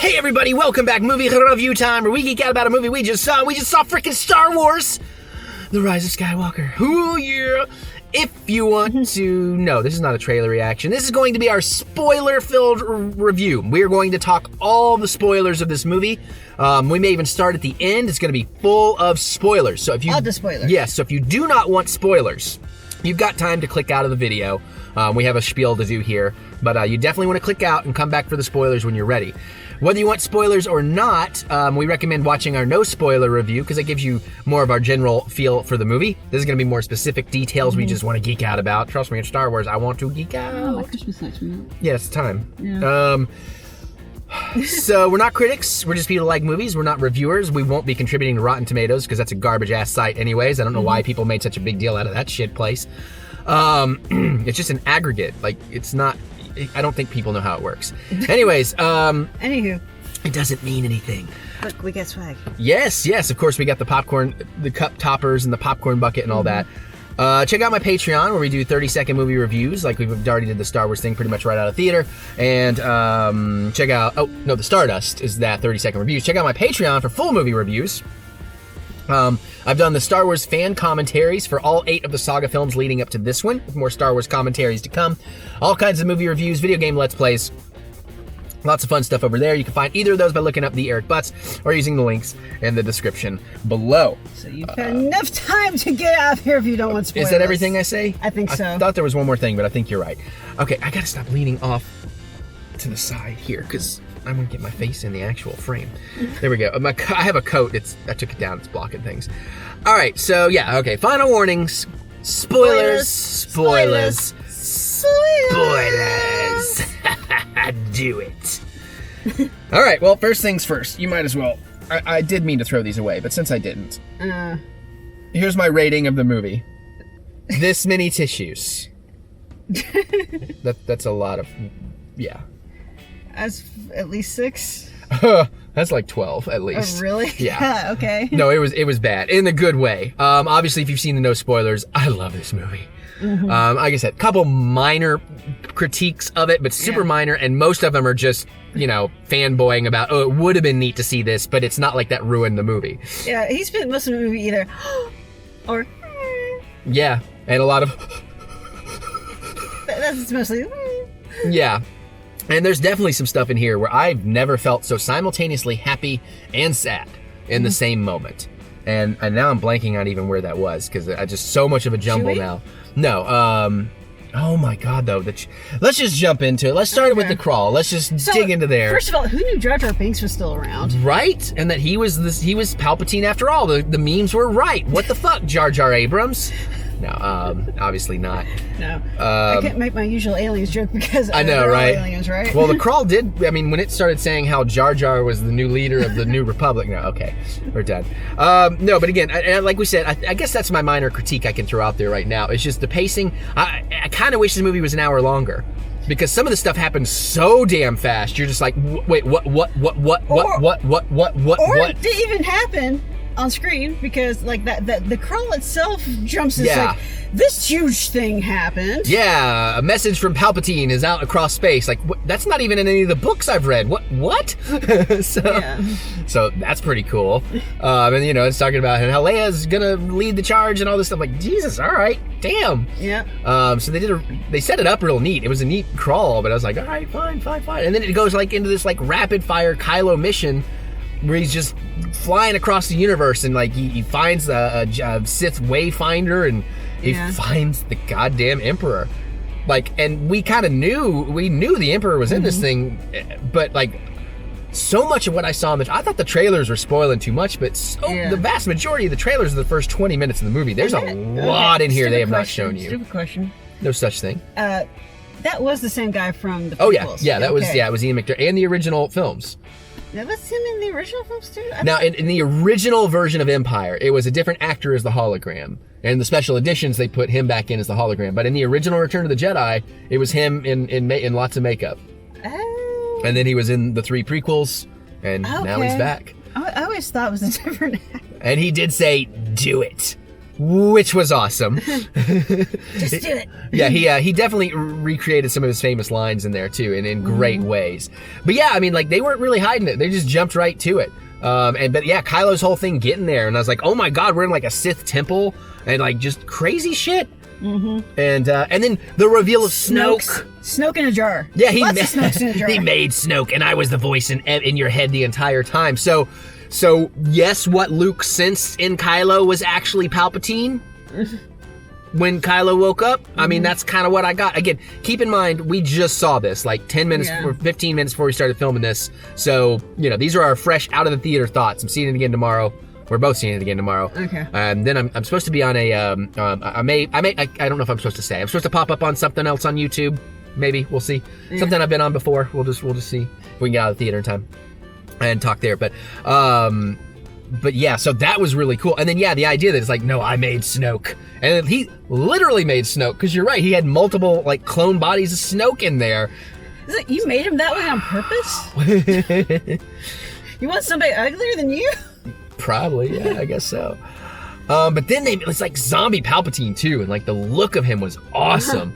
Hey everybody, welcome back. Movie review time, where we geek out about a movie we just saw. We just saw freaking Star Wars, The Rise of Skywalker. Ooh yeah! If you want to know, this is not a trailer reaction. This is going to be our spoiler-filled review. We are going to talk all the spoilers of this movie. We may even start at the end. It's going to be full of spoilers. So if you all the spoilers. Yes. So if you do not want spoilers, you've got time to click out of the video. We have a spiel to do here, but you definitely want to click out and come back for the spoilers when you're ready. Whether you want spoilers or not, we recommend watching our no spoiler review because it gives you more of our general feel for the movie. This is going to be more specific details we just want to geek out about. Trust me, in Star Wars, I want to geek out. Oh, my Christmas night's coming up. Yeah, it's time. Yeah. So we're not critics. We're just people who like movies. We're not reviewers. We won't be contributing to Rotten Tomatoes because that's a garbage-ass site anyways. I don't know why people made such a big deal out of that shit place. It's just an aggregate. Like, it's not... I don't think people know how it works. Anyways, Anywho. It doesn't mean anything. Look, we got swag. Yes, of course, we got the popcorn, the cup toppers, and the popcorn bucket and all that. Check out my Patreon where we do 30-second movie reviews, like we've already did the Star Wars thing pretty much right out of theater. And check out, the Stardust is that 30-second reviews. Check out my Patreon for full movie reviews. I've done the Star Wars fan commentaries for all 8 of the saga films leading up to this one, with more Star Wars commentaries to come. All kinds of movie reviews, video game Let's Plays. Lots of fun stuff over there. You can find either of those by looking up TheEricButts or using the links in the description below. So you've got enough time to get out of here if you don't want spoilers. Is that everything I say? I think so. I thought there was one more thing, but I think you're right. Okay, I gotta stop leaning off to the side here because I'm gonna get my face in the actual frame. There we go. I have a coat. I took it down. It's blocking things. All right. So yeah. Okay. Final warnings. Spoilers. Spoilers. Do it. All right. Well, first things first. You might as well. I did mean to throw these away, but since I didn't, here's my rating of the movie. This many tissues. That's a lot of. Yeah. That's at least 6. That's like 12 at least. Oh, really? Yeah. Okay. No, it was bad in a good way. Obviously, if you've seen the no spoilers, I love this movie. Like I said, a couple minor critiques of it, but super minor, and most of them are just, fanboying about, it would have been neat to see this, but it's not like that ruined the movie. Yeah, he spent most of the movie either, or... Yeah, and a lot of... That's mostly... Yeah. And there's definitely some stuff in here where I've never felt so simultaneously happy and sad in the same moment. And now I'm blanking on even where that was because I just so much of a jumble now. No, oh my God, though. Let's just jump into it. Let's start with the crawl. Let's just dig into there. First of all, who knew Jar Jar Binks was still around? Right? And that he was Palpatine after all. The memes were right. What the fuck, Jar Jar Abrams? No, obviously not. No. I can't make my usual aliens joke because I know, right? Aliens, right? Well, the crawl did. I mean, when it started saying how Jar Jar was the new leader of the New Republic. No, okay, we're done. No, but again, like we said, I guess that's my minor critique I can throw out there right now. It's just the pacing. I kind of wish this movie was an hour longer. Because some of the stuff happens so damn fast, you're just like, wait, what? Or it didn't even happen on screen because like the crawl itself jumps and like this huge thing happened. Yeah, a message from Palpatine is out across space. Like that's not even in any of the books I've read. What? So that's pretty cool. And it's talking about how Leia's gonna lead the charge and all this stuff. Like Jesus, all right, damn. Yeah. So they set it up real neat. It was a neat crawl, but I was like, all right, fine. And then it goes like into this like rapid fire Kylo mission. Where he's just flying across the universe and like he finds a Sith wayfinder and he finds the goddamn Emperor. Like, and we knew the Emperor was in this thing, but like so much of what I saw I thought the trailers were spoiling too much, but the vast majority of the trailers are the first 20 minutes of the movie. There's a lot in here they have not shown you. Stupid question. No such thing. That was the same guy from the prequels. Oh yeah, that was it was Ian McDiarmid and the original films. That was him in the original films too? Now, in the original version of Empire, it was a different actor as the hologram. And in the special editions, they put him back in as the hologram. But in the original Return of the Jedi, it was him in lots of makeup. Oh. And then he was in the 3 prequels, and now he's back. I always thought it was a different actor. And he did say, do it. which was awesome. Just do it. Yeah, he definitely recreated some of his famous lines in there too, and in great ways. But yeah, I mean, like, they weren't really hiding it. They just jumped right to it. But yeah, Kylo's whole thing getting there, and I was like, oh my god, we're in like a Sith temple, and like just crazy shit. And then the reveal of Snoke. Snoke in a jar. Yeah, Lots of Snokes in a jar. he made Snoke, and I was the voice in your head the entire time. So yes, what Luke sensed in Kylo was actually Palpatine. When Kylo woke up, I mean, that's kind of what I got. Again, keep in mind, we just saw this like 10 minutes or 15 minutes before we started filming this. So, you know, these are our fresh out of the theater thoughts. I'm seeing it again tomorrow. We're both seeing it again tomorrow. Okay. Then I'm supposed to be on a, I don't know if I'm supposed to say. I'm supposed to pop up on something else on YouTube. Maybe, we'll see. Something I've been on before. We'll just see if we can get out of the theater in time and talk there. But yeah, so that was really cool. And then, yeah, the idea that it's like, no, I made Snoke. And he literally made Snoke, because you're right, he had multiple, like, clone bodies of Snoke in there. Is it, you made him that way on purpose? You want somebody uglier than you? Probably, yeah, I guess so. But then it's like zombie Palpatine, too, and, like, the look of him was awesome.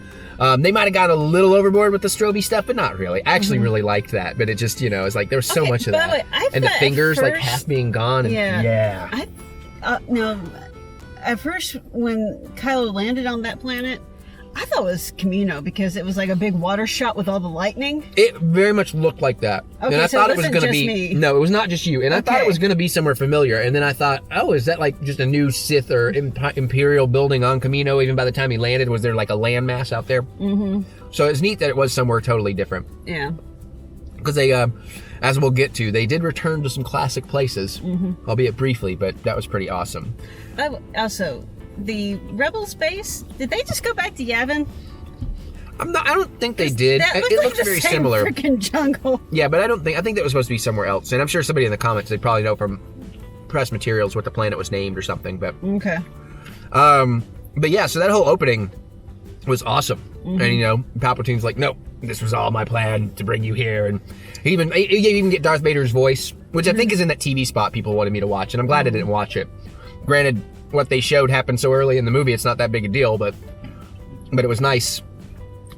They might have gone a little overboard with the stroby stuff, but not really. I actually really liked that, but it just, you know, it's like there was so much of that. Way, and the fingers like half being gone. And, no, at first when Kylo landed on that planet, I thought it was Camino, because it was like a big water shot with all the lightning. It very much looked like that. Okay, and I so thought it it was wasn't going to just be... me. No, it was not just you. And I thought it was going to be somewhere familiar. And then I thought, oh, is that like just a new Sith or Imperial building on Camino? Even by the time he landed, was there like a landmass out there? So it's neat that it was somewhere totally different. Yeah. Because they, as we'll get to, they did return to some classic places, albeit briefly, but that was pretty awesome. Also, the Rebels base, did they just go back to Yavin? I don't think they did. It like looks the very same similar. Freaking jungle. Yeah, but I think that was supposed to be somewhere else. And I'm sure somebody in the comments, they probably know from press materials what the planet was named or something. But okay. But yeah, so that whole opening was awesome. And you know, Palpatine's like, no, this was all my plan to bring you here. And he even get Darth Vader's voice, which I think is in that TV spot people wanted me to watch, and I'm glad I didn't watch it. Granted, what they showed happened so early in the movie, it's not that big a deal, but it was nice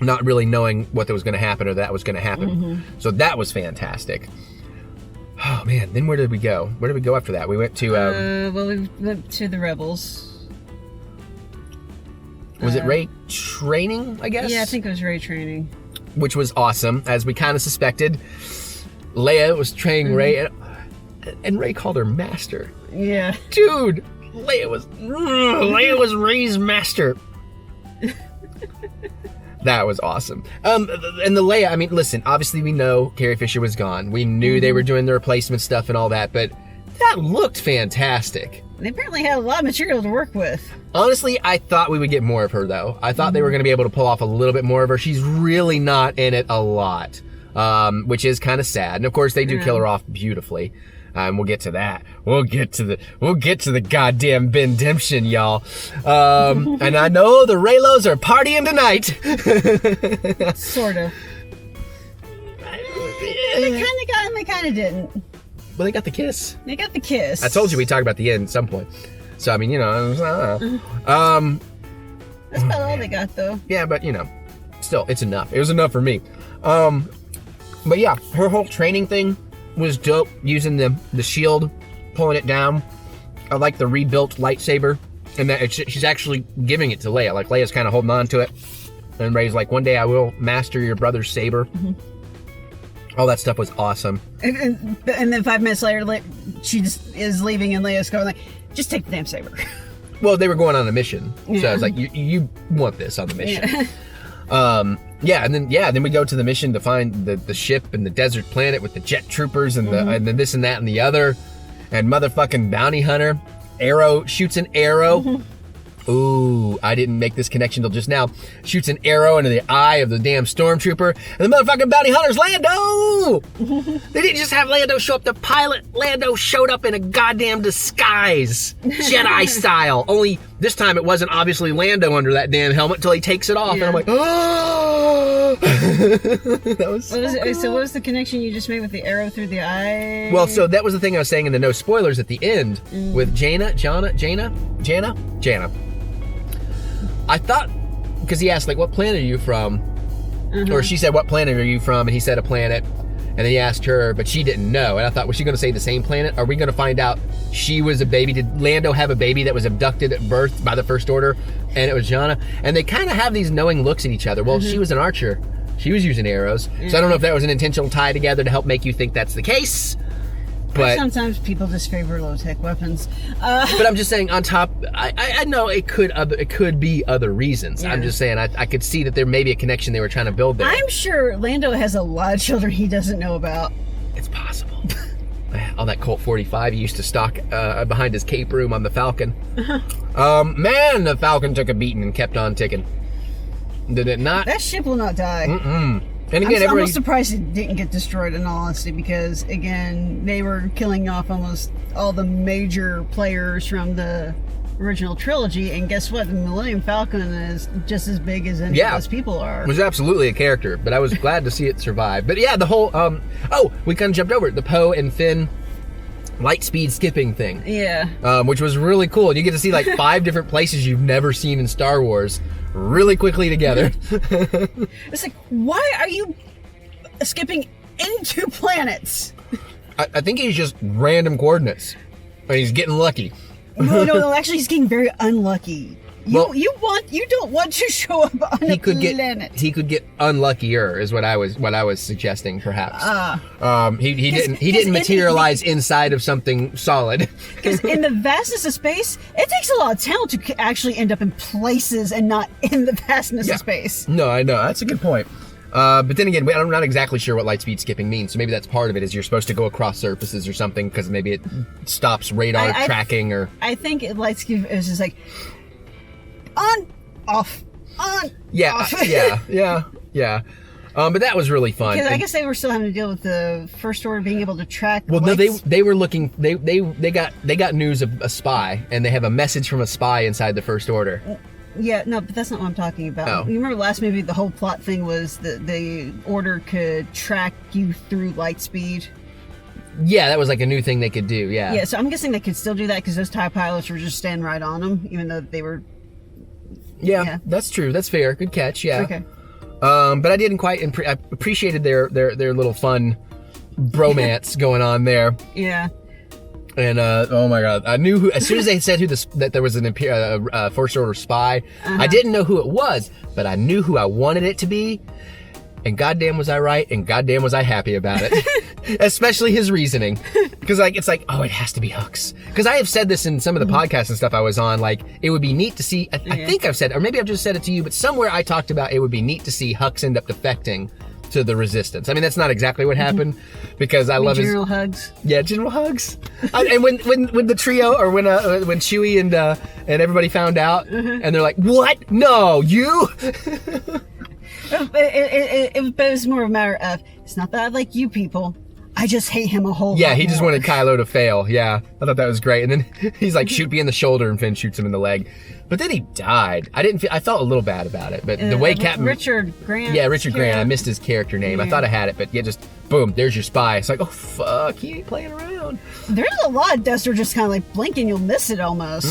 not really knowing what was going to happen or that was going to happen. So that was fantastic. Oh man, then where did we go? Where did we go after that? We went to well, we went to the Rebels. Was it Rey training, I guess? Yeah, I think it was Rey training. Which was awesome, as we kind of suspected. Leia was training Rey, and Rey called her master. Yeah. Dude, Leia was Rey's master. That was awesome. And the Leia, I mean, listen, obviously we know Carrie Fisher was gone. We knew they were doing the replacement stuff and all that, but that looked fantastic. They apparently had a lot of material to work with. Honestly, I thought we would get more of her, though. I thought they were going to be able to pull off a little bit more of her. She's really not in it a lot, which is kind of sad. And of course, they do kill her off beautifully. We'll get to that. We'll get to the goddamn Bendemption, y'all. And I know the Reylos are partying tonight. Sort of. They kind of got and they kind of didn't. Well, they got the kiss. They got the kiss. I told you we'd talk about the end at some point. So, I mean, you know, that's about all they got, though. Yeah, but, you know, still, it's enough. It was enough for me. But yeah, her whole training thing was dope, using the shield, pulling it down. I like the rebuilt lightsaber, and that she's actually giving it to Leia. Like, Leia's kind of holding on to it, and Rey's like, one day I will master your brother's saber. All that stuff was awesome. And then 5 minutes later, she just is leaving, and Leia's going like, just take the damn saber. Well, they were going on a mission, so I was like, you want this on the mission. Then we go to the mission to find the ship and the desert planet with the jet troopers and and then this and that and the other, and motherfucking bounty hunter shoots an arrow. Ooh, I didn't make this connection till just now. Shoots an arrow into the eye of the damn stormtrooper, and the motherfucking bounty hunter's Lando! They didn't just have Lando show up to pilot. Lando showed up in a goddamn disguise, Jedi style. Only This time it wasn't obviously Lando under that damn helmet until he takes it off, and I'm like, oh! That was so cool. So what was the connection you just made with the arrow through the eye? Well, so that was the thing I was saying in the no spoilers at the end with Jana. I thought, because he asked, like, what planet are you from? Or she said, what planet are you from? And he said a planet. And then he asked her, but she didn't know. And I thought, was she going to say the same planet? Are we going to find out she was a baby? Did Lando have a baby that was abducted at birth by the First Order? And it was Jana? And they kind of have these knowing looks at each other. Well, she was an archer. She was using arrows. So I don't know if that was an intentional tie together to help make you think that's the case. But sometimes people just favor low-tech weapons. But I'm just saying, on top, I know it could be other reasons. Yeah. I'm just saying, I could see that there may be a connection they were trying to build there. I'm sure Lando has a lot of children he doesn't know about. It's possible. All that Colt 45 he used to stock behind his cape room on the Falcon. Man, the Falcon took a beating and kept on ticking. Did it not? That ship will not die. And again, I'm almost surprised it didn't get destroyed, in all honesty, because, again, they were killing off almost all the major players from the original trilogy, and guess what? The Millennium Falcon is just as big as any of those people are. It was absolutely a character, but I was glad to see it survive. But yeah, the whole, we kind of jumped over it. The Poe and Finn light speed skipping thing. Yeah. Which was really cool. You get to see like 5 different places you've never seen in Star Wars really quickly together. It's like, why are you skipping into planets? I think he's just random coordinates. And he's getting lucky. No, actually he's getting very unlucky. You don't want to show up on a planet. He could get unluckier, is what I was suggesting, perhaps. He didn't materialize inside of something solid. Because in the vastness of space, it takes a lot of talent to actually end up in places and not in the vastness of space. No, I know, that's a good point. But then again, I'm not exactly sure what light speed skipping means, so maybe that's part of it, is you're supposed to go across surfaces or something, because maybe it stops radar tracking, or... I think light speed is just like... On, off, on, off. Yeah. But that was really fun. Because I guess they were still having to deal with the First Order being able to track. Well, no, they were looking. They got news of a spy, and they have a message from a spy inside the First Order. Yeah, no, but that's not what I'm talking about. Oh. You remember last movie, the whole plot thing was that the Order could track you through light speed. Yeah, that was like a new thing they could do. Yeah. Yeah, so I'm guessing they could still do that because those TIE pilots were just standing right on them, even though they were. Yeah, that's true. That's fair. Good catch. Yeah. Okay. But I didn't quite. I appreciated their little fun bromance going on there. Yeah. And oh my god, I knew who. As soon as they said that there was an First Order spy, I didn't know who it was, but I knew who I wanted it to be. And goddamn was I right, and goddamn was I happy about it. Especially his reasoning. Because it's like, oh, it has to be Hux. Because I have said this in some of the podcasts and stuff I was on, like, it would be neat to see, I think I've said, or maybe I've just said it to you, but somewhere I talked about it would be neat to see Hux end up defecting to the Resistance. I mean, that's not exactly what happened, because I love General Hugs. Yeah, General Hugs. And when the trio, or when Chewie and everybody found out, and they're like, what? No, you? It was more of a matter of, it's not that I like you people, I just hate him a whole lot. Yeah, he just wanted Kylo to fail. Yeah, I thought that was great. And then he's like, shoot me in the shoulder, and Finn shoots him in the leg. But then he died. I felt a little bad about it. But the way Captain... Richard Grant. Yeah, Richard Grant. I missed his character name. I thought I had it, but yeah, just boom, there's your spy. It's like, oh, fuck, he ain't playing around. There's a lot of deaths where just kind of like blink and you'll miss it almost.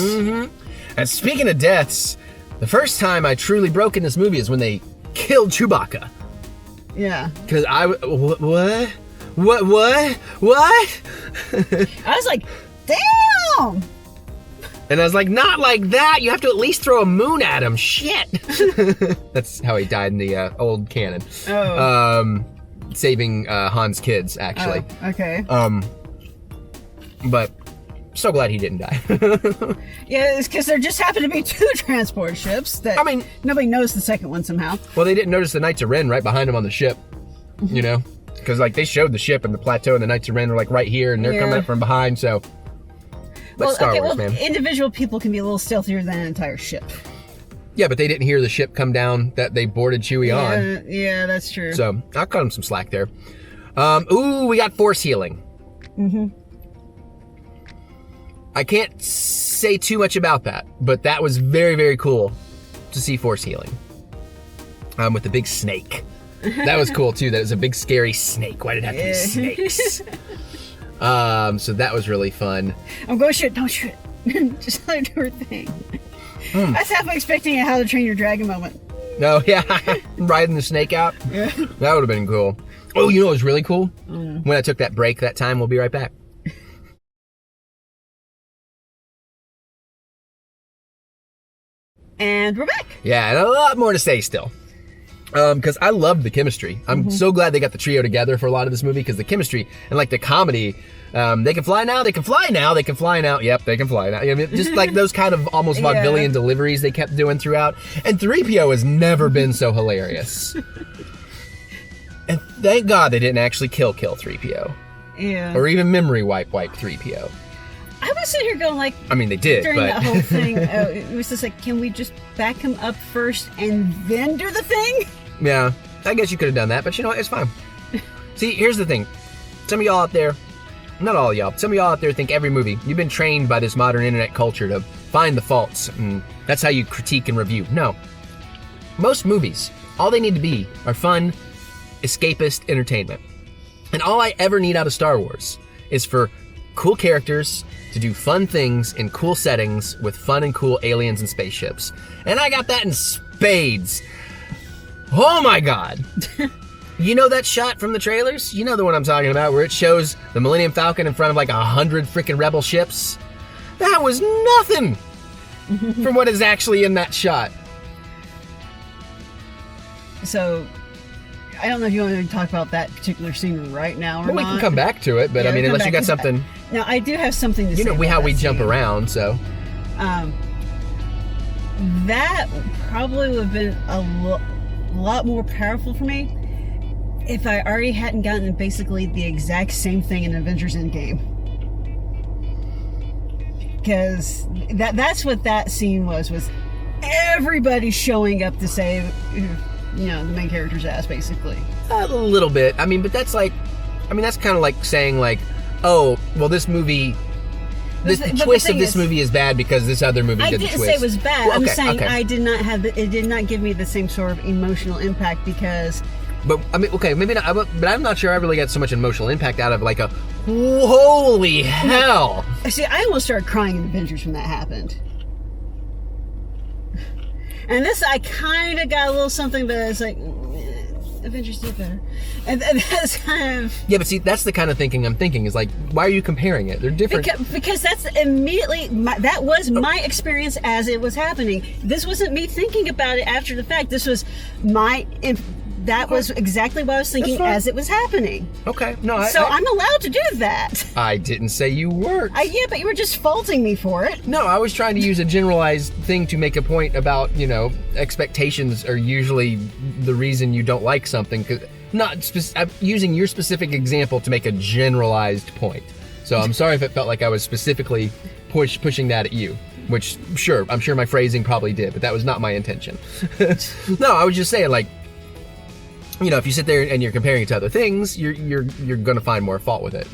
And speaking of deaths, the first time I truly broke in this movie is when they killed Chewbacca. Yeah. Because what? I was like, damn! And I was like, not like that. You have to at least throw a moon at him. Shit. That's how he died in the old canon. Oh. Saving Han's kids, actually. Oh, okay. But so glad he didn't die. Yeah, it's because there just happened to be 2 transport ships that nobody noticed the second one somehow. Well, they didn't notice the Knights of Ren right behind him on the ship, you know? Because like they showed the ship and the plateau, and the Knights of Ren were like right here, and they're coming up from behind, so... But Star Wars, man. Individual people can be a little stealthier than an entire ship. Yeah, but they didn't hear the ship come down that they boarded Chewie on. Yeah, that's true. So, I'll cut him some slack there. Ooh, we got Force healing. I can't say too much about that, but that was very, very cool to see force healing. With the big snake. That was cool too. That was a big scary snake. Why did it have to be snakes? So that was really fun. I'm going to shoot. Don't shoot. Just let her do her thing. I was half expecting a How to Train Your Dragon moment. No, yeah. Riding the snake out. Yeah. That would have been cool. Oh, you know what was really cool? When I took that break that time. We'll be right back. And we're back. Yeah, and a lot more to say still. Because I loved the chemistry. I'm so glad they got the trio together for a lot of this movie, because the chemistry and like the comedy, they can fly now, they can fly now, they can fly now. Yep, they can fly now. I mean, just like those kind of almost vaudevillian deliveries they kept doing throughout. And 3PO has never been so hilarious. And thank God they didn't actually kill 3PO. Yeah. Or even memory wipe 3PO. I was sitting here going like... I mean, they did, during but... that whole thing, it was just like, can we just back him up first and then do the thing? Yeah, I guess you could have done that, but you know what? It's fine. See, here's the thing. Some of y'all out there, not all of y'all, some of y'all out there think every movie, you've been trained by this modern internet culture to find the faults, and that's how you critique and review. No. Most movies, all they need to be are fun, escapist entertainment. And all I ever need out of Star Wars is for cool characters to do fun things in cool settings with fun and cool aliens and spaceships. And I got that in spades. Oh my God. You know that shot from the trailers? You know the one I'm talking about, where it shows the Millennium Falcon in front of like 100 freaking rebel ships? That was nothing from what is actually in that shot. So, I don't know if you want to talk about that particular scene right now or well, not. we can come back to it, but Yeah, I mean, we'll unless come you back got to something... Now, I do have something to say. You know how about we that jump scene. around, so... That probably would have been a lot more powerful for me if I already hadn't gotten basically the exact same thing in Avengers Endgame. Because that's what that scene was everybody showing up to save, you know, the main character's ass, basically. A little bit. I mean, but that's like... I mean, that's kind of like saying like, oh, well, this movie... The twist of this movie is bad because this other movie did the twist. I didn't say it was bad. Well, okay, I'm saying okay. I did not have it did not give me the same sort of emotional impact because... But, I mean, okay, maybe not, but I'm not sure I really got so much emotional impact out of like a, holy hell. See, I almost started crying in Avengers when that happened. And this, I kind of got a little something, but it's like, Avengers did better. And that's kind of... Yeah, but see, that's the kind of thinking I'm thinking, is like, why are you comparing it? They're different. Because that's immediately, that was my experience as it was happening. This wasn't me thinking about it after the fact. This was that was exactly what I was thinking as it was happening. Okay, no, I'm allowed to do that. I didn't say you weren't. Yeah, but you were just faulting me for it. No, I was trying to use a generalized thing to make a point about, you know, expectations are usually the reason you don't like something. I'm using your specific example to make a generalized point. So I'm sorry if it felt like I was specifically pushing that at you. Which, sure, I'm sure my phrasing probably did, but that was not my intention. No, I was just saying, like, you know, if you sit there and you're comparing it to other things, you're going to find more fault with it,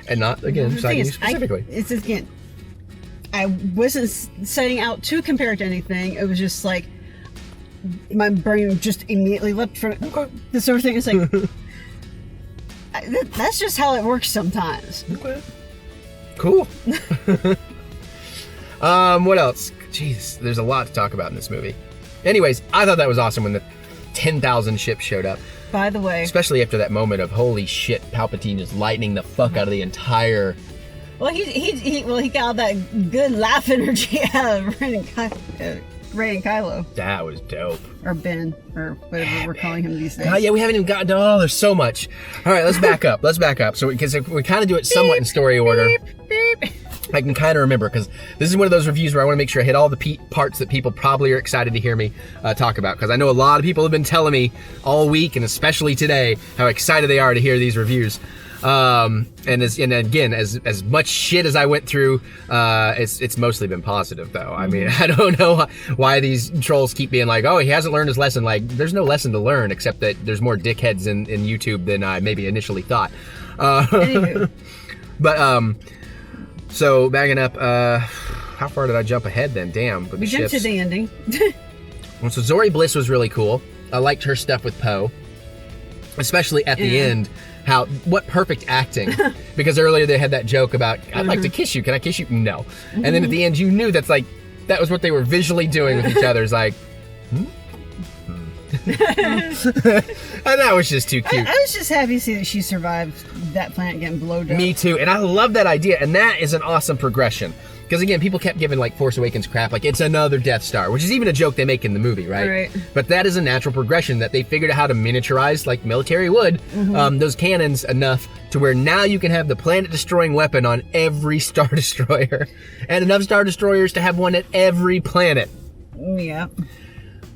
and not again citing you specifically. It's again, I wasn't setting out to compare it to anything. It was just like my brain just immediately leapt from this sort of thing. It's like that's just how it works sometimes. Okay. Cool. What else? Jeez, there's a lot to talk about in this movie. Anyways, I thought that was awesome when the 10,000 ships showed up. By the way, especially after that moment of holy shit, Palpatine is lightning the fuck out of the entire. Well, he got all that good laugh energy out of Ray and Kylo. That was dope. Or Ben, or whatever we're calling him these days. God, yeah, we haven't even gotten to. Oh, there's so much. All right, let's back up. So because we kind of do it somewhat in story order. Beep. I can kind of remember, because this is one of those reviews where I want to make sure I hit all the parts that people probably are excited to hear me talk about, because I know a lot of people have been telling me all week, and especially today, how excited they are to hear these reviews. And again, as much shit as I went through, it's mostly been positive, though. I mean, I don't know why these trolls keep being like, oh, he hasn't learned his lesson. Like, there's no lesson to learn, except that there's more dickheads in YouTube than I maybe initially thought. Anywho. But So, bagging up, how far did I jump ahead then? Damn. We jumped to the ending. Well, so Zori Bliss was really cool. I liked her stuff with Poe. Especially at the end. What perfect acting. Because earlier they had that joke about, I'd like to kiss you. Can I kiss you? No. And then at the end, you knew that was what they were visually doing with each other. It's like, and that was just too cute. I was just happy to see that she survived that planet getting blown up. Me too. And I love that idea. And that is an awesome progression. Because again, people kept giving like Force Awakens crap, like it's another Death Star, which is even a joke they make in the movie, right? But that is a natural progression that they figured out how to miniaturize, like military would, those cannons enough to where now you can have the planet-destroying weapon on every Star Destroyer, and enough Star Destroyers to have one at every planet. Yeah.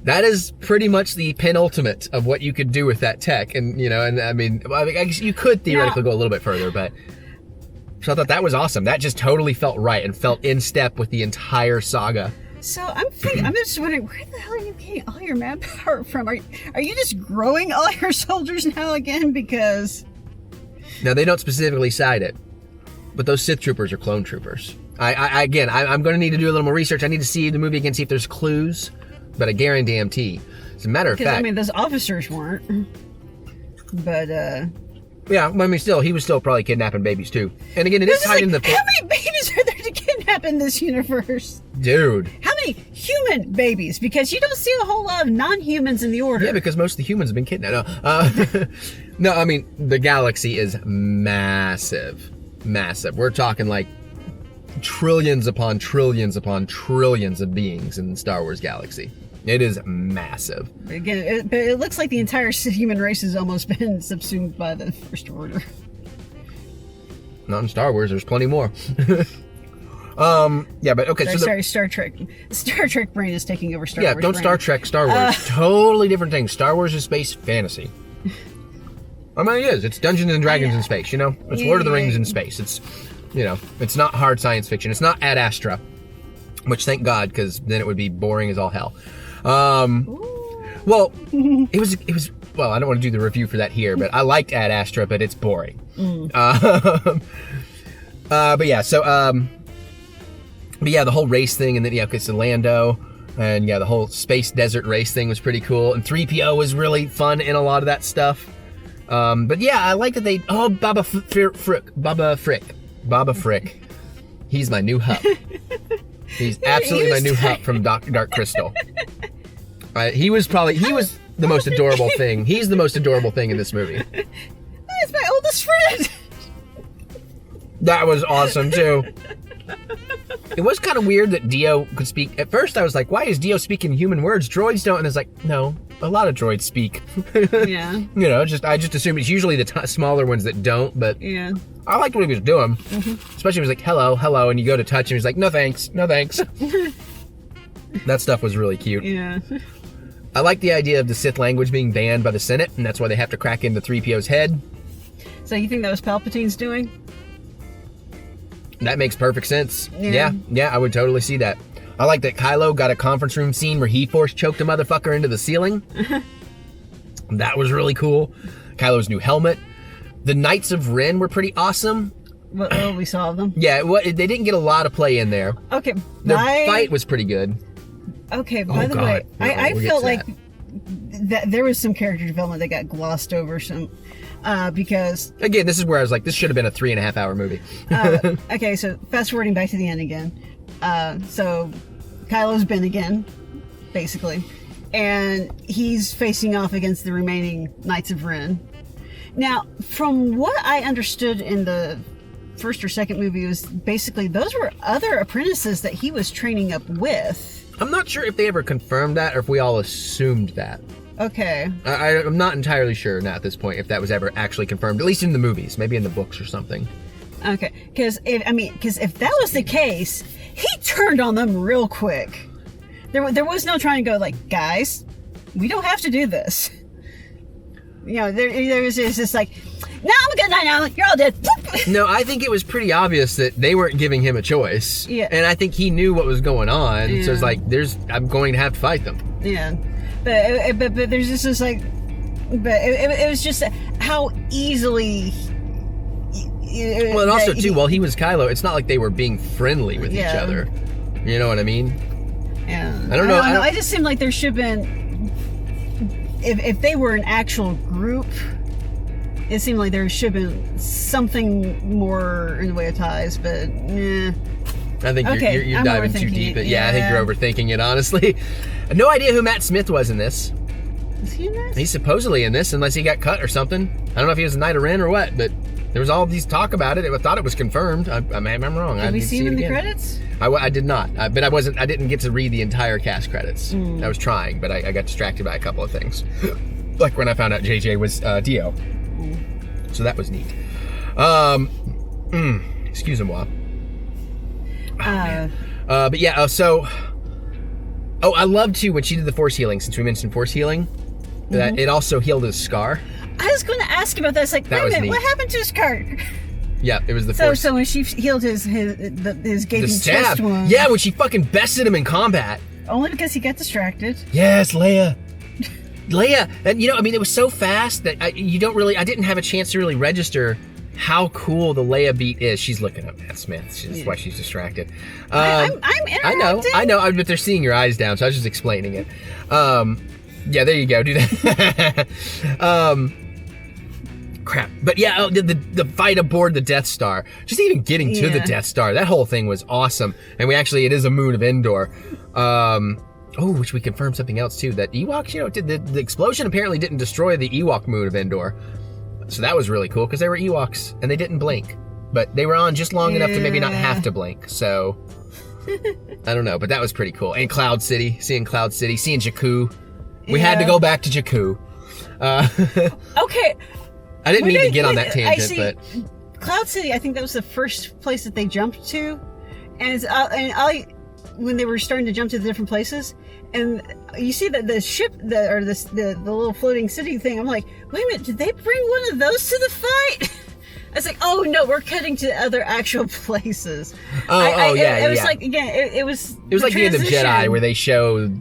That is pretty much the penultimate of what you could do with that tech, and I guess you could theoretically go a little bit further, but. So I thought that was awesome. That just totally felt right and felt in step with the entire saga. So I'm just wondering, where the hell are you getting all your manpower from? Are you just growing all your soldiers now again? Because... Now, they don't specifically cite it, but those Sith troopers are clone troopers. I'm going to need to do a little more research. I need to see the movie again, see if there's clues, but I guarantee. As a matter of fact... I mean, those officers weren't. But, Yeah, I mean, still, he was still probably kidnapping babies, too. And again, it is tied in the... How many babies are there to kidnap in this universe? Dude. How many human babies? Because you don't see a whole lot of non-humans in the Order. Yeah, because most of the humans have been kidnapped. No, I mean, the galaxy is massive. Massive. We're talking like trillions upon trillions upon trillions of beings in the Star Wars galaxy. It is massive. Again, it looks like the entire human race has almost been subsumed by the First Order. Not in Star Wars. There's plenty more. Yeah, but okay. Star Trek. Star Trek brain is taking over Star Wars. Yeah, don't brain. Star Trek, Star Wars. Totally different things. Star Wars is space fantasy. I mean, it is. It's Dungeons and Dragons in space, It's Lord of the Rings in space. It's, it's not hard science fiction. It's not Ad Astra, which thank God, because then it would be boring as all hell. Well, it was, well, I don't want to do the review for that here, but I liked Ad Astra, but it's boring. But yeah, the whole race thing, and then, it's Lando, and the whole space desert race thing was pretty cool, and 3PO was really fun in a lot of that stuff. But yeah, I like that Baba Frick. He's my new Hup. He's absolutely my new Hup from Dark Crystal. He was the most adorable thing. He's the most adorable thing in this movie. That's my oldest friend. That was awesome too. It was kind of weird that Dio could speak. At first I was like, why is Dio speaking human words? Droids don't. And it's like, no, a lot of droids speak. Yeah. I just assume it's usually the smaller ones that don't, but yeah. I liked what he was doing. Especially when he was like, hello, and you go to touch him, he's like, no thanks. That stuff was really cute. Yeah. I like the idea of the Sith language being banned by the Senate, and that's why they have to crack into 3PO's head. So you think that was Palpatine's doing? That makes perfect sense. Yeah, I would totally see that. I like that Kylo got a conference room scene where he force choked a motherfucker into the ceiling. That was really cool. Kylo's new helmet. The Knights of Ren were pretty awesome. Well, we saw them. Yeah, they didn't get a lot of play in there. Okay. The fight was pretty good. Okay, by the way, I felt like that there was some character development that got glossed over because... Again, this is where I was like, this should have been a 3.5 hour movie. Okay, so fast forwarding back to the end again. So Kylo's Ben again, basically. And he's facing off against the remaining Knights of Ren. Now, from what I understood in the first or second movie, was basically those were other apprentices that he was training up with. I'm not sure if they ever confirmed that or if we all assumed that. Okay. I'm not entirely sure now at this point if that was ever actually confirmed, at least in the movies, maybe in the books or something. Okay, because if that was the case, he turned on them real quick. There was no trying to go like, guys, we don't have to do this. There was just like, no, I'm good now. You're all dead. No, I think it was pretty obvious that they weren't giving him a choice. Yeah. And I think he knew what was going on. Yeah. So it's like, I'm going to have to fight them. Yeah. But there's just this like, but it was just how easily Well, and also too, while he was Kylo, it's not like they were being friendly with each other. You know what I mean? Yeah. I don't know. I just seem like there should have been, if they were an actual group, it seemed like there should have been something more in the way of ties, but I think you're diving too deep. Yeah, I think you're overthinking it, honestly. No idea who Matt Smith was in this. Is he in this? He's supposedly in this, unless he got cut or something. I don't know if he was a Knight of Ren or what, but there was all these talk about it. I thought it was confirmed. I'm wrong. Did we see him in the credits? I did not, but I didn't get to read the entire cast credits. I was trying, but I got distracted by a couple of things. Like when I found out JJ was Dio. So that was neat. Excuse-moi. But yeah, so... Oh, I loved too when she did the force healing, since we mentioned force healing, that it also healed his scar. I was going to ask about that. It's like, wait a minute, what happened to his scar? Yeah, it was the force. So when she healed his gaping chest wound. Yeah, when she fucking bested him in combat. Only because he got distracted. Yes, Leia. And it was so fast that I didn't have a chance to really register how cool the Leia beat is. She's looking up Matt Smith. That's why she's distracted. I'm interrupting. I know, but they're seeing your eyes down, so I was just explaining it. Yeah, there you go. Do that. Crap. But yeah, the fight aboard the Death Star. Just even getting to the Death Star. That whole thing was awesome. And it is a moon of Endor. Which we confirmed something else too. That Ewoks, the explosion apparently didn't destroy the Ewok moon of Endor. So that was really cool because they were Ewoks and they didn't blink. But they were on just long enough to maybe not have to blink. So I don't know, but that was pretty cool. And Cloud City, seeing Jakku. We had to go back to Jakku. Okay. I didn't mean to get on that tangent, but Cloud City, I think that was the first place that they jumped to, and when they were starting to jump to the different places, and you see that the ship, the little floating city thing. I'm like, wait a minute, did they bring one of those to the fight? I was like, oh no, we're cutting to other actual places. It was like, again, it was like the end of Jedi, where they showed,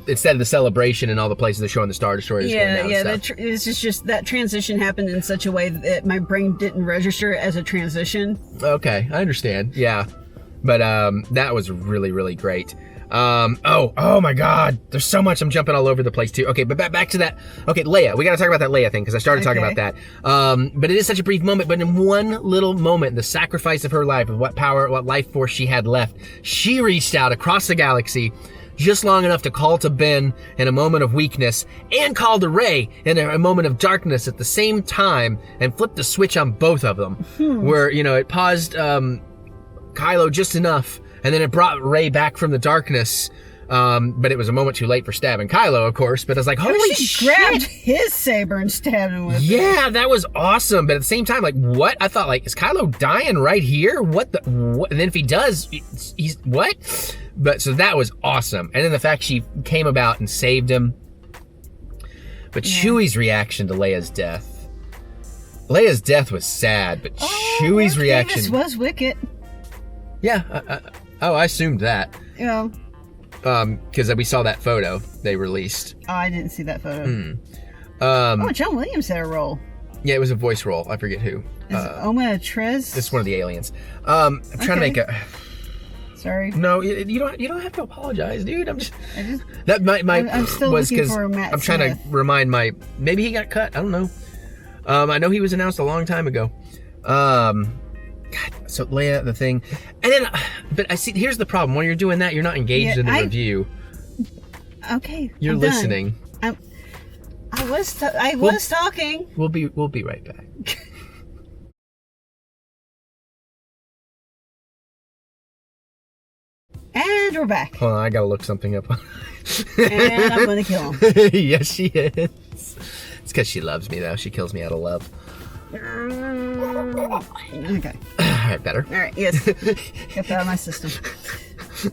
instead of the celebration and all the places they're showing the Star Destroyers going down. It's just that transition happened in such a way that my brain didn't register it as a transition. Okay, I understand. Yeah, but that was really, really great. Oh my God, there's so much. I'm jumping all over the place too. Okay, but back to that. Okay, Leia, we got to talk about that Leia thing because I started talking about that. But it is such a brief moment. But in one little moment, the sacrifice of her life, of what life force she had left, she reached out across the galaxy just long enough to call to Ben in a moment of weakness and call to Rey in a moment of darkness at the same time and flipped the switch on both of them. Where, it paused Kylo just enough and then it brought Rey back from the darkness. But it was a moment too late for stabbing Kylo, of course. But I was like, holy shit. She grabbed his saber and stabbed him with it. Yeah, that was awesome. But at the same time, like, what? I thought, like, is Kylo dying right here? What? And then if he does, he's what? But so that was awesome. And then the fact she came about and saved him. But Chewie's reaction to Leia's death. Leia's death was sad, but Chewie's reaction. This was wicked. Yeah. I assumed that. Yeah. Because we saw that photo they released. Oh, I didn't see that photo. John Williams had a role. Yeah, it was a voice role. I forget who. Is it Oma Trez? It's one of the aliens. I'm trying to make a. Sorry. No, you don't have to apologize, dude. I'm still was looking for Matt I'm trying to remind maybe he got cut. I don't know. I know he was announced a long time ago. God, so Leia, the thing, and then, but I see. Here's the problem: when you're doing that, you're not engaged in the review. Okay, you're listening. I was talking. We'll be right back. And we're back. Hold on, I gotta look something up. And I'm gonna kill him. Yes, she is. It's because she loves me, though. She kills me out of love. Okay. Alright, better. Alright, yes. Get that out of my system.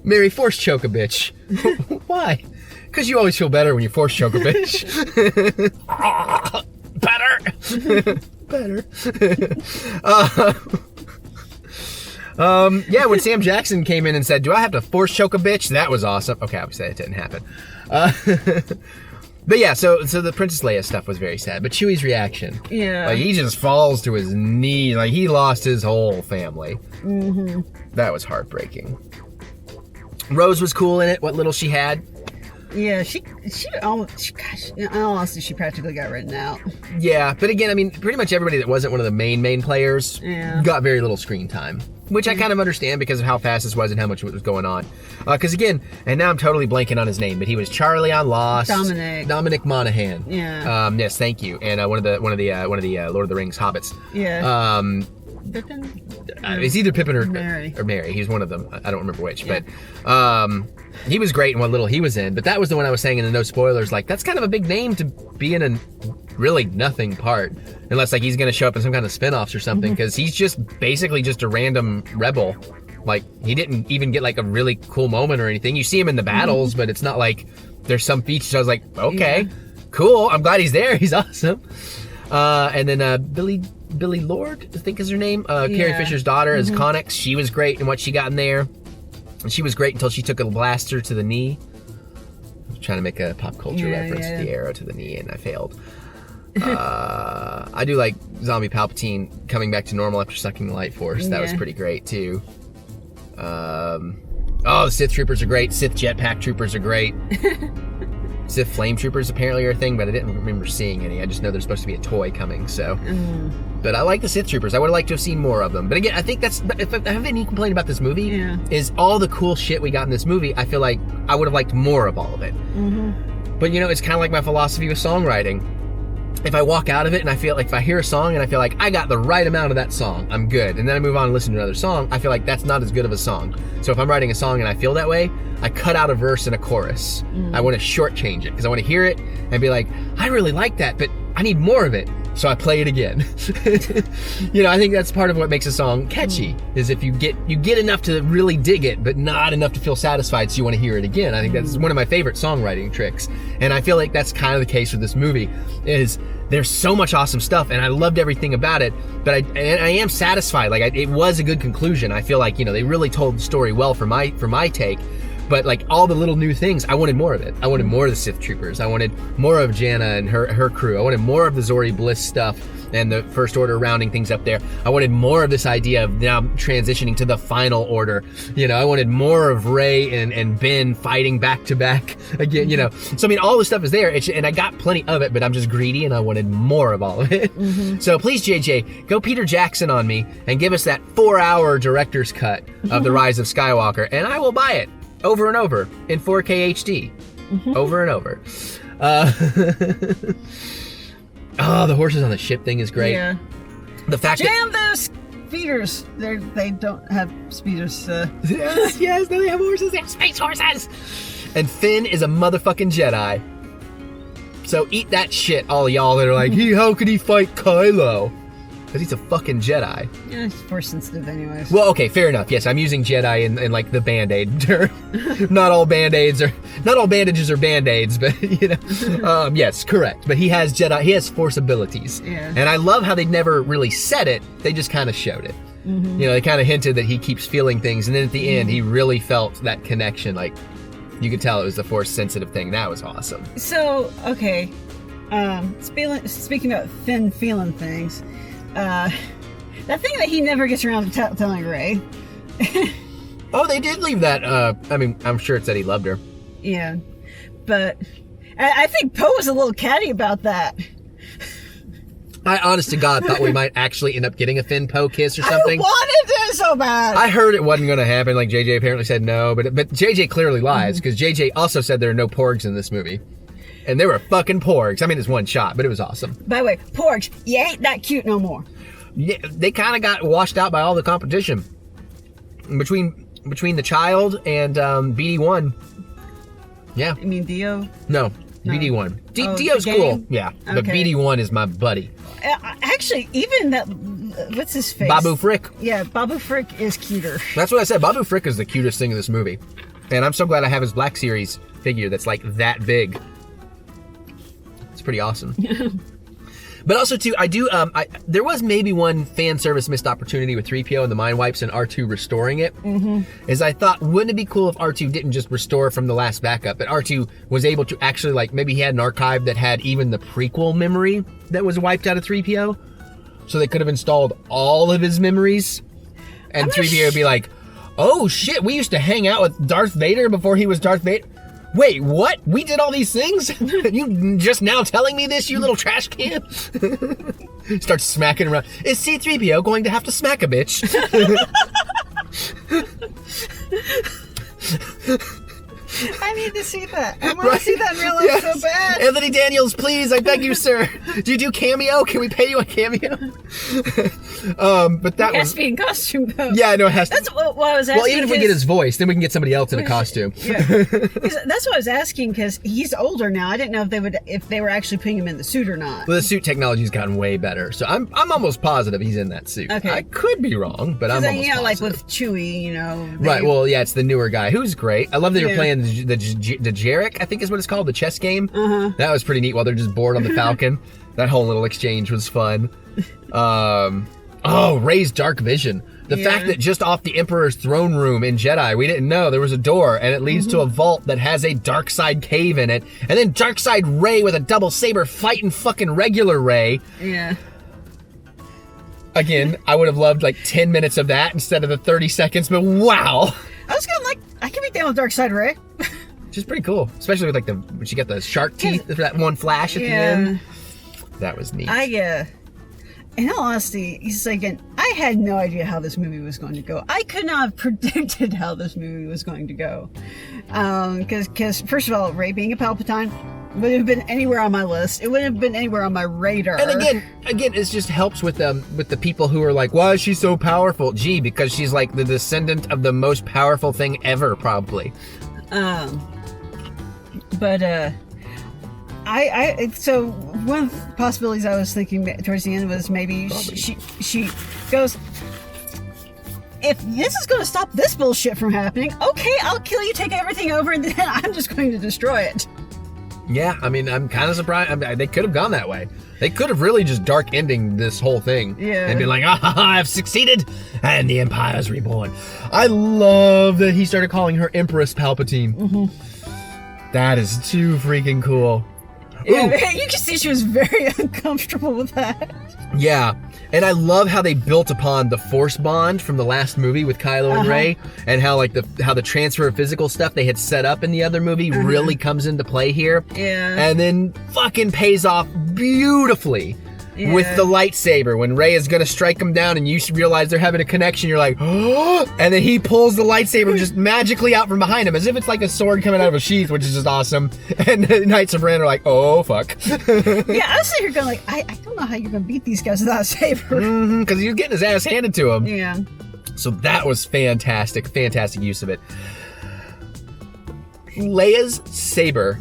Mary, force choke a bitch. Why? Because you always feel better when you force choke a bitch. Better. Yeah, when Sam Jackson came in and said, do I have to force choke a bitch? That was awesome. Okay, obviously that didn't happen. But yeah, so the Princess Leia stuff was very sad. But Chewie's reaction, Yeah. like he just falls to his knee, like he lost his whole family. Mm-hmm. That was heartbreaking. Rose was cool in it. What little she had. Yeah, she almost, gosh, in all honesty, she practically got written out. Yeah, but again, I mean, pretty much everybody that wasn't one of the main players got very little screen time, which I kind of understand because of how fast this was and how much was going on. Because again, and now I'm totally blanking on his name, but he was Charlie on Lost. Dominic Monaghan. Yeah. Yes, thank you. And one of the Lord of the Rings hobbits. Yeah. Pippin? It's either Pippin or Mary. He's one of them. I don't remember which, Yeah. but he was great in what little he was in. But that was the one I was saying in the no spoilers. Like that's kind of a big name to be in a really nothing part, unless like he's gonna show up in some kind of spin-offs or something. Because he's just basically just a random rebel. Like he didn't even get like a really cool moment or anything. You see him in the battles, but it's not like there's some feature. So I was like, okay, cool. I'm glad he's there. He's awesome. And then Billy Lord, I think is her name. Carrie Fisher's daughter as Connix. She was great in what she got in there. And she was great until she took a blaster to the knee. I was trying to make a pop culture reference to the arrow to the knee, and I failed. I do like Zombie Palpatine coming back to normal after sucking the light force. That was pretty great too. The Sith troopers are great. Sith jetpack troopers are great. Sith flame troopers apparently are a thing, but I didn't remember seeing any. I just know there's supposed to be a toy coming, so. But I like the Sith troopers. I would have liked to have seen more of them. But again, I think that's, if I have any complaint about this movie, is all the cool shit we got in this movie, I feel like I would have liked more of all of it. But you know, it's kind of like my philosophy with songwriting. If I walk out of it and I feel like, if I hear a song and I feel like I got the right amount of that song, I'm good. And then I move on and listen to another song, I feel like that's not as good of a song. So if I'm writing a song and I feel that way, I cut out a verse and a chorus. I want to shortchange it because I want to hear it and be like, I really like that, but I need more of it. So I play it again. You know, I think that's part of what makes a song catchy, is if you get enough to really dig it, but not enough to feel satisfied so you want to hear it again. I think that's one of my favorite songwriting tricks. And I feel like that's kind of the case with this movie, is there's so much awesome stuff and I loved everything about it, but I am satisfied. Like it was a good conclusion. I feel like, you know, they really told the story well for my take. But like all the little new things, I wanted more of it. I wanted more of the Sith troopers. I wanted more of Janna and her crew. I wanted more of the Zori Bliss stuff and the First Order rounding things up there. I wanted more of this idea of now transitioning to the Final Order. You know, I wanted more of Rey and Ben fighting back to back again, you know. So I mean, all the stuff is there, and I got plenty of it, but I'm just greedy and I wanted more of all of it. So please, JJ, go Peter Jackson on me and give us that 4-hour director's cut of The Rise of Skywalker, and I will buy it. Over and over in 4K HD. Over and over. The horses on the ship thing is great. Yeah. The fact Jam those speeders. They don't have speeders. Yes, no, they have horses. They have space horses. And Finn is a motherfucking Jedi. So eat that shit, all y'all that are like, how could he fight Kylo? Because he's a fucking Jedi. Yeah, he's force sensitive anyways. Well, okay, fair enough. Yes, I'm using Jedi in like the Band-Aid term. Not all bandages are Band-Aids, but you know. Yes, correct. But he has force abilities. Yeah. And I love how they never really said it, they just kind of showed it. You know, they kind of hinted that he keeps feeling things, and then at the end he really felt that connection. Like you could tell it was the force sensitive thing. That was awesome. So, okay. Speaking about Finn feeling things, that thing that he never gets around to telling Rey. Oh, they did leave that. I mean, I'm sure it said he loved her. Yeah, but I think Poe was a little catty about that. I, honest to God, thought we might actually end up getting a Finn Poe kiss or something. I wanted it so bad. I heard it wasn't going to happen. Like JJ apparently said no, but JJ clearly lies because JJ also said there are no porgs in this movie. And there were fucking porgs. I mean, it's one shot, but it was awesome. By the way, porgs, you ain't that cute no more. Yeah, they kind of got washed out by all the competition. Between the child and BD1. Yeah. You mean Dio? No, BD1. Oh, Dio's the cool. game? Yeah, but Okay. BD1 is my buddy. Actually, even that, what's his face? Babu Frick. Yeah, Babu Frick is cuter. That's what I said. Babu Frick is the cutest thing in this movie. And I'm so glad I have his Black Series figure that's like that big. It's pretty awesome. But also, too, I do, there was maybe one fan service missed opportunity with 3PO and the mind wipes and R2 restoring it. Is I thought, wouldn't it be cool if R2 didn't just restore from the last backup, but R2 was able to actually, like, maybe he had an archive that had even the prequel memory that was wiped out of 3PO? So they could have installed all of his memories, and 3PO would be like, oh shit, we used to hang out with Darth Vader before he was Darth Vader? Wait, what? We did all these things? You just now telling me this, you little trash can? Starts smacking around. Is C-3PO going to have to smack a bitch? I need to see that. I want to see that in real life so bad. Anthony Daniels, please, I beg you, sir. Do you do cameo? Can we pay you a cameo? But that it has to be in costume, though. Yeah, no, it has to. That's what I was asking. Well, even if we get his voice, then we can get somebody else in a costume. Yeah. That's what I was asking, because he's older now. I didn't know if they were actually putting him in the suit or not. Well, the suit technology's gotten way better, so I'm almost positive he's in that suit. Okay. I could be wrong, but I'm almost positive. Like with Chewie, Right. Well, yeah, it's the newer guy who's great. I love that you're playing the Jarek, I think is what it's called, the chess game. That was pretty neat while they're just bored on the Falcon. That whole little exchange was fun. Rey's dark vision. The fact that just off the Emperor's throne room in Jedi, we didn't know there was a door, and it leads to a vault that has a dark side cave in it, and then dark side Rey with a double saber fighting fucking regular Rey. Yeah. Again, I would have loved like 10 minutes of that instead of the 30 seconds, but wow. I was gonna I can be down with dark side Rey. Which is pretty cool, especially with like when she got the shark teeth for that one flash at the end. That was neat. In all honesty, I had no idea how this movie was going to go. I could not have predicted how this movie was going to go. Because first of all, Rey being a Palpatine wouldn't have been anywhere on my list. It wouldn't have been anywhere on my radar. And again, it just helps with the people who are like, why is she so powerful? Gee, because she's like the descendant of the most powerful thing ever, probably. So one of the possibilities I was thinking towards the end was maybe she goes, if this is going to stop this bullshit from happening, okay, I'll kill you, take everything over, and then I'm just going to destroy it. Yeah, I mean, I'm kind of surprised. They could have gone that way. They could have really just dark ending this whole thing. Yeah. And been like, I've succeeded, and the Empire's reborn. I love that he started calling her Empress Palpatine. That is too freaking cool. Yeah, you can see she was very uncomfortable with that. Yeah, and I love how they built upon the Force bond from the last movie with Kylo and Rey, and how the transfer of physical stuff they had set up in the other movie really comes into play here. Yeah. And then fucking pays off beautifully with the lightsaber when Rey is gonna strike him down, and you realize they're having a connection. You're like, oh! And then he pulls the lightsaber just magically out from behind him, as if it's like a sword coming out of a sheath, which is just awesome. And the Knights of Ren are like, oh fuck. Yeah, I was sitting here going like, I don't know how you're gonna beat these guys without a saber. Because he's getting his ass handed to him. Yeah. So that was fantastic use of it. Leia'S Saber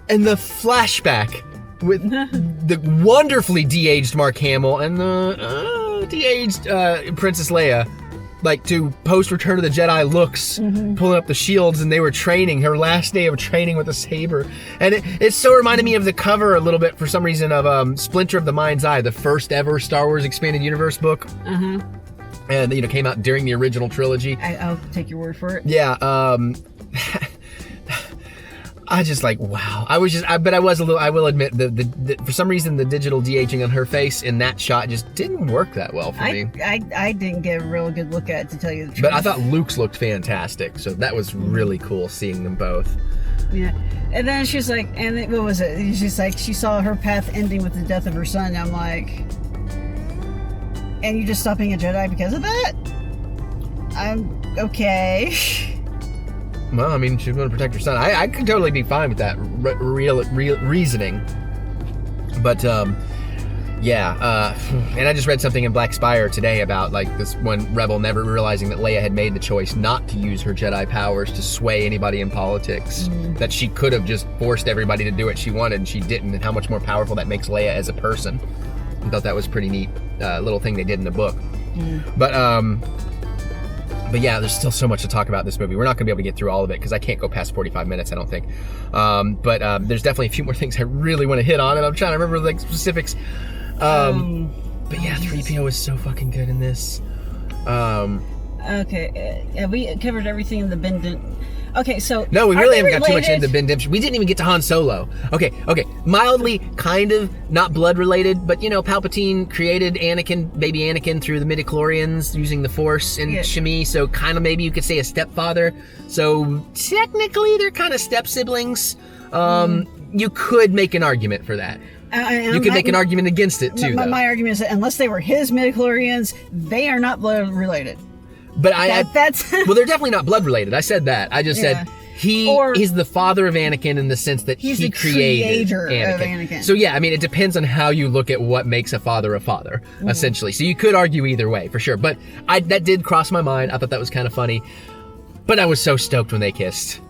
and the flashback with the wonderfully de-aged Mark Hamill and the de-aged Princess Leia, like to post Return of the Jedi looks, pulling up the shields, and they were training, her last day of training with a saber. And it so reminded me of the cover a little bit for some reason of Splinter of the Mind's Eye, the first ever Star Wars Expanded Universe book. And came out during the original trilogy. I'll take your word for it. Yeah, I just like, wow. I will admit that for some reason the digital de-aging on her face in that shot just didn't work that well for me. I didn't get a real good look at it, to tell you the truth. But I thought Luke's looked fantastic, so that was really cool seeing them both. Yeah. And then she's like, what was it? She's like, she saw her path ending with the death of her son. I'm like, and you just stopped being a Jedi because of that? I'm okay. Well, I mean, she's going to protect her son. I could totally be fine with that real reasoning. But, yeah. And I just read something in Black Spire today about, like, this one rebel never realizing that Leia had made the choice not to use her Jedi powers to sway anybody in politics. That she could have just forced everybody to do what she wanted, and she didn't, and how much more powerful that makes Leia as a person. I thought that was a pretty neat little thing they did in the book. But yeah, there's still so much to talk about in this movie. We're not going to be able to get through all of it because I can't go past 45 minutes, I don't think. But there's definitely a few more things I really want to hit on, and I'm trying to remember like specifics. But yeah, 3PO was so fucking good in this. Okay, have we covered everything in the Bendent? Okay, so no, we really haven't got too much related? into Bendemption. We didn't even get to Han Solo. Okay, mildly, kind of, not blood related, but Palpatine created baby Anakin through the midichlorians using the Force and Shmi, so kind of maybe you could say a stepfather. So technically, they're kind of step siblings. You could make an argument for that. You could make an argument against it too. My argument is that unless they were his midichlorians, they are not blood related. But that's well, they're definitely not blood related. I said that. I just said he's the father of Anakin in the sense that he's he the created creator of Anakin. So yeah, I mean, it depends on how you look at what makes a father, essentially. So you could argue either way for sure. But that did cross my mind. I thought that was kind of funny. But I was so stoked when they kissed.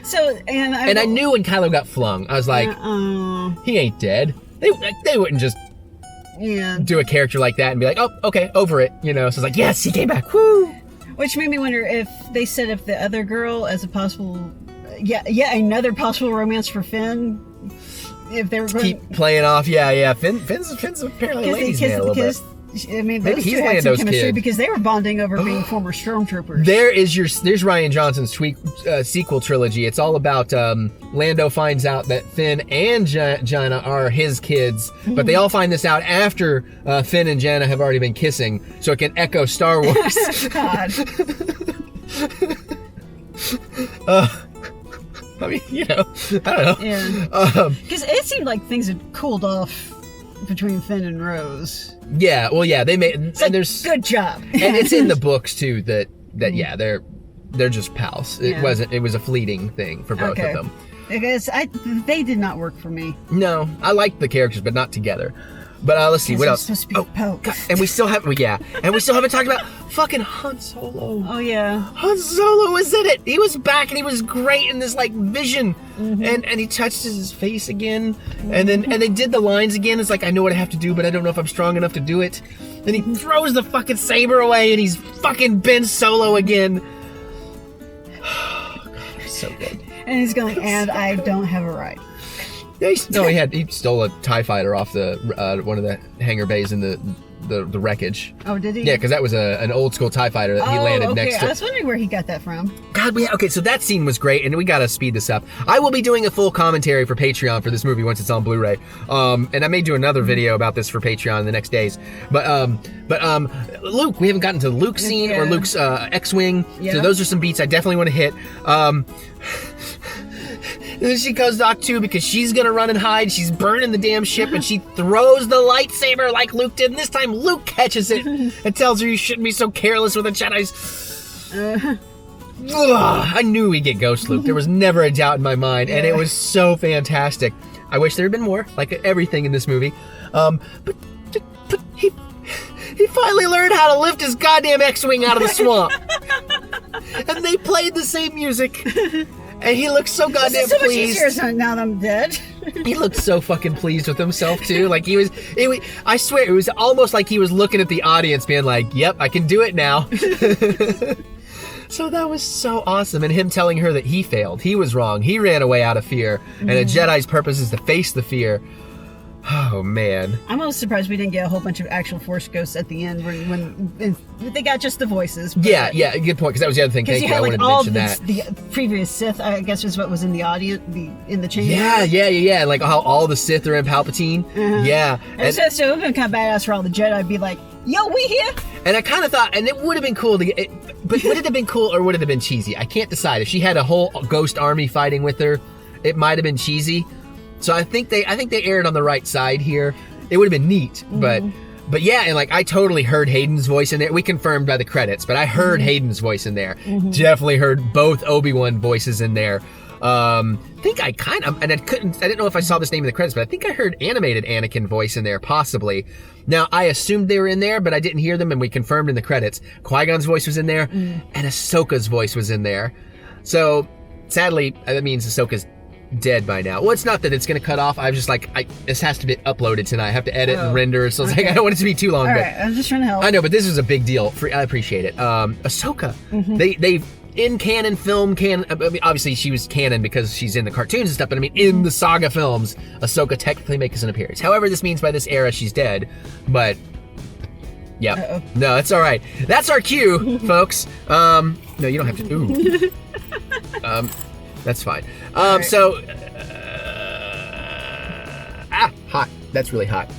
So and I knew when Kylo got flung, I was like, he ain't dead. They wouldn't just do a character like that and be like, oh, okay, over it, So it's like, yes, he came back, woo! Which made me wonder if they set up the other girl as a possible, another possible romance for Finn. If they were going keep playing off, Finn's apparently ladies man a little bit. I mean, maybe those he's two had some Lando's chemistry kid. because they were bonding over being former stormtroopers. There's Rian Johnson's sequel trilogy. It's all about Lando finds out that Finn and Janna are his kids, but they all find this out after Finn and Janna have already been kissing, so it can echo Star Wars. God. I mean, I don't know. Yeah. Because it seemed like things had cooled off between Finn and Rose. Yeah, well, they made, and there's good job, and it's in the books too that they're just pals. It was a fleeting thing for both of them. Because they did not work for me. No, I liked the characters, but not together. But let's see what else. God, and we still haven't talked about fucking Han Solo. Oh yeah, Han Solo was in it. He was back and he was great in this vision, and he touched his face again, and they did the lines again. It's like, I know what I have to do, but I don't know if I'm strong enough to do it. Then he throws the fucking saber away, and he's fucking Ben Solo again. Oh, God, it's so good. And he's going, and I don't have a right. Yeah, he stole a TIE fighter off the one of the hangar bays in the wreckage. Oh, did he? Yeah, because that was an old school TIE fighter that he landed next to. I was wondering where he got that from. God, so that scene was great, and we gotta speed this up. I will be doing a full commentary for Patreon for this movie once it's on Blu-ray. And I may do another video about this for Patreon in the next days. But Luke, we haven't gotten to the Luke scene or Luke's X-Wing. Yeah. So those are some beats I definitely want to hit. Then she goes to Octu because she's gonna run and hide. She's burning the damn ship, and she throws the lightsaber like Luke did. And this time Luke catches it and tells her, you shouldn't be so careless with the Jedi's. I knew we'd get Ghost Luke. There was never a doubt in my mind, and it was so fantastic. I wish there had been more, like everything in this movie. But he finally learned how to lift his goddamn X-Wing out of the swamp. And they played the same music. And he looks so goddamn so pleased. Much easier now that I'm dead. He looked so fucking pleased with himself too. Like I swear, it was almost like he was looking at the audience being like, yep, I can do it now. So that was so awesome. And him telling her that he failed. He was wrong. He ran away out of fear. And a Jedi's purpose is to face the fear. Oh, man. I'm almost surprised we didn't get a whole bunch of actual Force ghosts at the end when they got just the voices. Yeah, good point, because that was the other thing. Thank you. I wanted to mention that. The previous Sith, I guess, was what was in the audience, in the chamber. Yeah. Like how all the Sith are in Palpatine. Yeah. And so it would have been kind of badass for all the Jedi to be like, yo, we here. And I kind of thought, and it would have been cool to get, but would it have been cool or would it have been cheesy? I can't decide. If she had a whole ghost army fighting with her, it might have been cheesy. So I think they aired on the right side here. It would have been neat, but yeah, and like I totally heard Hayden's voice in there. We confirmed by the credits, but I heard Hayden's voice in there. Definitely heard both Obi-Wan voices in there. I think I kind of, and I didn't know if I saw this name in the credits, but I think I heard animated Anakin voice in there, possibly. Now, I assumed they were in there, but I didn't hear them, and we confirmed in the credits. Qui-Gon's voice was in there, and Ahsoka's voice was in there. So, sadly, that means Ahsoka's dead by now. Well, it's not that it's going to cut off. I was just like, this has to be uploaded tonight. I have to edit and render, so it's like, I don't want it to be too long. All right, I'm just trying to help. I know, but this is a big deal. I appreciate it. Ahsoka, in canon film canon. I mean, obviously she was canon because she's in the cartoons and stuff, but I mean in the saga films, Ahsoka technically makes an appearance. However, this means by this era she's dead, but yeah. Uh-oh. No, it's all right. That's our cue, folks. No, you don't have to. Ooh. That's fine. Right. So, hot. That's really hot.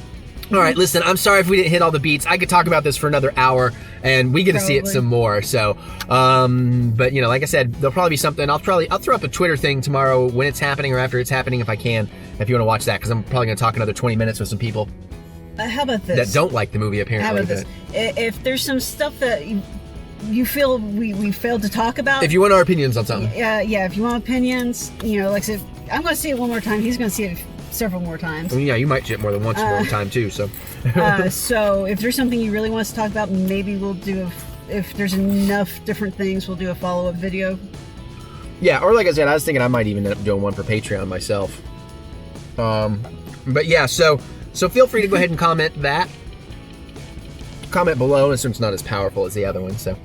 All right, listen, I'm sorry if we didn't hit all the beats. I could talk about this for another hour, and we get to see it some more. So, but you know, like I said, there'll probably be something. I'll throw up a Twitter thing tomorrow when it's happening or after it's happening if I can, if you want to watch that, because I'm probably going to talk another 20 minutes with some people How about this? that don't like the movie, apparently. How about this? If there's some stuff that you feel we failed to talk about. If you want our opinions on something. Yeah, if you want opinions, you know, like I said, I'm going to see it one more time. He's going to see it several more times. I mean, yeah, you might see it more than once more time too, so. So if there's something you really want us to talk about, maybe we'll do, if there's enough different things, we'll do a follow-up video. Yeah, or like I said, I was thinking I might even end up doing one for Patreon myself. But yeah, so feel free to go ahead and comment that. Comment below, this one's not as powerful as the other one, so.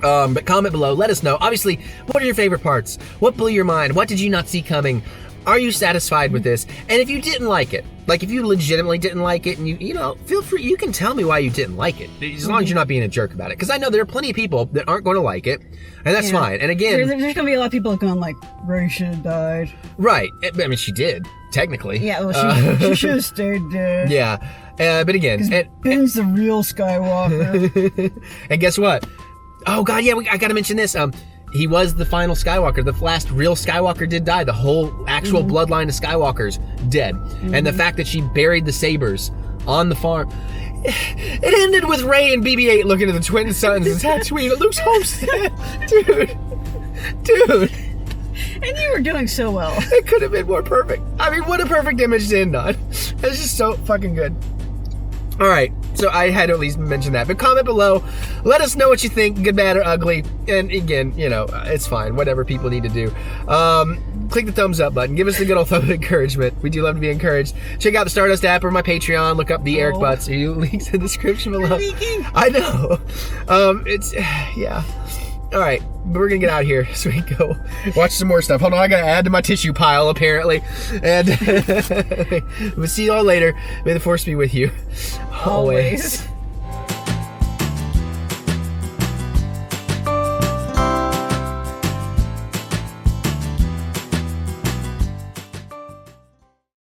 But comment below, let us know. Obviously, what are your favorite parts? What blew your mind? What did you not see coming? Are you satisfied with this? And if you didn't like it, like if you legitimately didn't like it, and you know, feel free, you can tell me why you didn't like it, as long as you're not being a jerk about it. Because I know there are plenty of people that aren't going to like it, and that's fine. And again, there's going to be a lot of people going like, Rey should have died. Right. I mean, she did, technically. Yeah, well, she should have stayed dead. Yeah. But again, Ben's the real Skywalker. And guess what? Oh God, yeah, I got to mention this. He was the final Skywalker. The last real Skywalker did die. The whole actual bloodline of Skywalkers dead. And the fact that she buried the sabers on the farm. It ended with Rey and BB-8 looking at the twin sons and Tatooine. Luke's homestead. Dude. And you were doing so well. It could have been more perfect. I mean, what a perfect image to end on. It's just so fucking good. All right, so I had to at least mention that. But comment below. Let us know what you think, good, bad, or ugly. And again, you know, it's fine. Whatever people need to do. Click the thumbs up button. Give us the good old thumb of encouragement. We do love to be encouraged. Check out the Stardust app or my Patreon. Look up TheEricButts. Links in the description below. I know. Yeah. All right, we're gonna get out of here so we can go watch some more stuff. Hold on, I gotta add to my tissue pile apparently. And we'll see you all later. May the force be with you always.